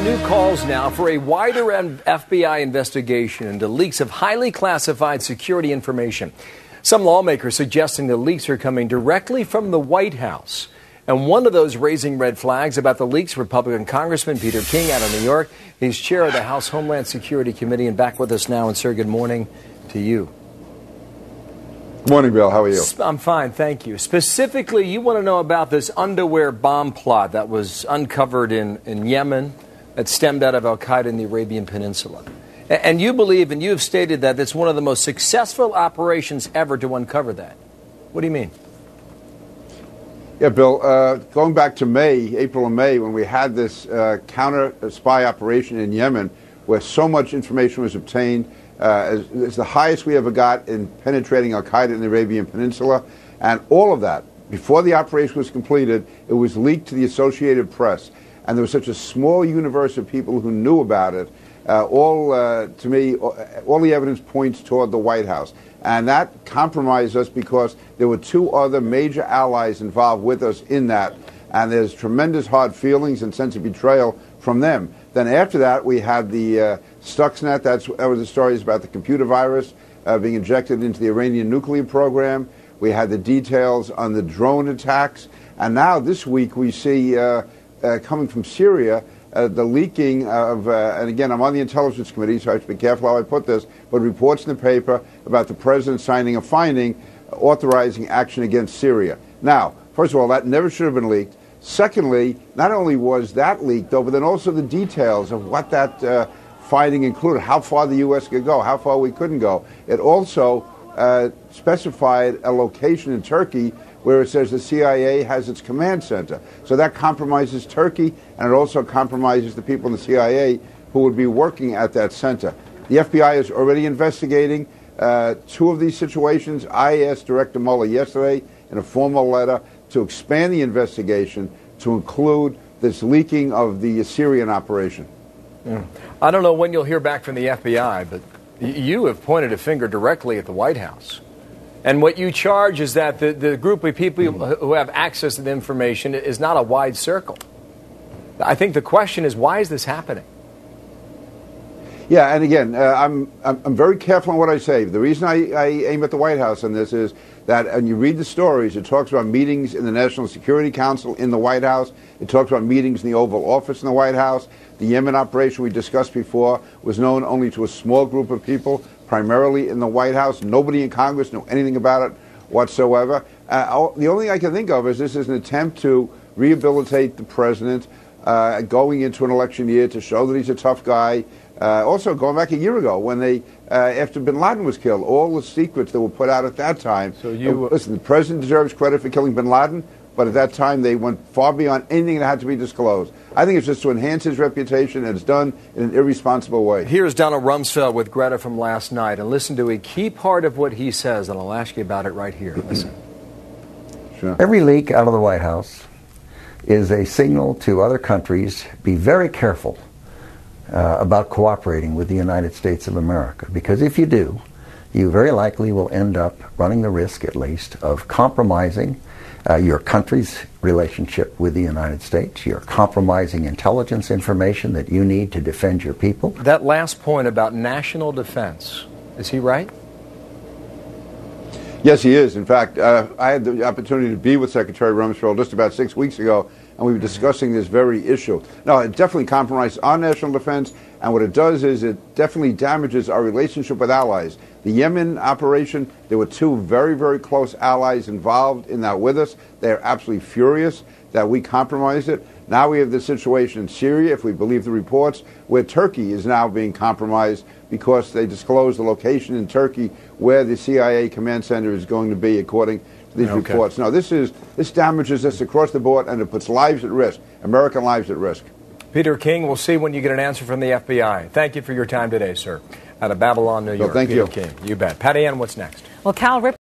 New calls now for a wider FBI investigation into leaks of highly classified security information. Some lawmakers suggesting the leaks are coming directly from the White House. And one of those raising red flags about the leaks, Republican Congressman Peter King out of New York. He's chair of the House Homeland Security Committee and back with us now. And, sir, good morning to you. Good morning, Bill. How are you? I'm fine, thank you. Specifically, you want to know about this underwear bomb plot that was uncovered in Yemen that stemmed out of al-Qaeda in the Arabian Peninsula. And you believe, and you have stated that it's one of the most successful operations ever to uncover that. What do you mean? Yeah, Bill, going back to April and May, when we had this counter spy operation in Yemen, where so much information was obtained, it's the highest we ever got in penetrating al-Qaeda in the Arabian Peninsula. And all of that, before the operation was completed, it was leaked to the Associated Press. And there was such a small universe of people who knew about it. To me, all the evidence points toward the White House. And that compromised us because there were two other major allies involved with us in that. And there's tremendous hard feelings and sense of betrayal from them. Then after that, we had the Stuxnet. That was the stories about the computer virus being injected into the Iranian nuclear program. We had the details on the drone attacks. And now this week we see coming from Syria, the leaking of, and again, I'm on the Intelligence Committee, so I have to be careful how I put this, but reports in the paper about the president signing a finding authorizing action against Syria. Now, first of all, that never should have been leaked. Secondly, not only was that leaked, though, but then also the details of what that finding included, how far the U.S. could go, how far we couldn't go. It also specified a location in Turkey where it says the CIA has its command center. So that compromises Turkey, and it also compromises the people in the CIA who would be working at that center. The FBI is already investigating two of these situations. I asked Director Mueller yesterday in a formal letter to expand the investigation to include this leaking of the Syrian operation. I don't know when you'll hear back from the FBI, but you have pointed a finger directly at the White House. And what you charge is that the group of people who have access to the information is not a wide circle. I think the question is, why is this happening? Yeah, and again, I'm very careful on what I say. The reason I aim at the White House on this is that, and you read the stories, it talks about meetings in the National Security Council in the White House. It talks about meetings in the Oval Office in the White House. The Yemen operation we discussed before was known only to a small group of people, primarily in the White House. Nobody in Congress knew anything about it whatsoever. The only thing I can think of is this is an attempt to rehabilitate the president going into an election year to show that he's a tough guy. Also, going back a year ago when they, after bin Laden was killed, all the secrets that were put out at that time. So listen, the president deserves credit for killing bin Laden, but at that time they went far beyond anything that had to be disclosed. I think it's just to enhance his reputation, and it's done in an irresponsible way. Here's Donald Rumsfeld with Greta from last night, and listen to a key part of what he says, and I'll ask you about it right here. Listen. Sure. Every leak out of the White House is a signal to other countries, be very careful about cooperating with the United States of America. Because if you do, you very likely will end up running the risk, at least, of compromising your country's relationship with the United States. You're compromising intelligence information that you need to defend your people. That last point about national defense, is he right? Yes, he is. In fact, I had the opportunity to be with Secretary Rumsfeld just about 6 weeks ago, and we were discussing this very issue. No, it definitely compromises our national defense, and what it does is it definitely damages our relationship with allies. The Yemen operation, there were two very, very close allies involved in that with us. They're absolutely furious that we compromised it. Now we have the situation in Syria, if we believe the reports, where Turkey is now being compromised because they disclosed the location in Turkey where the CIA command center is going to be, according to these reports. No, this damages us across the board, and it puts lives at risk, American lives at risk. Peter King, we'll see when you get an answer from the FBI. Thank you for your time today, sir. Out of Babylon, New York. Thank Peter you. King, you bet. Patty Ann, what's next? Well, Cal Ripken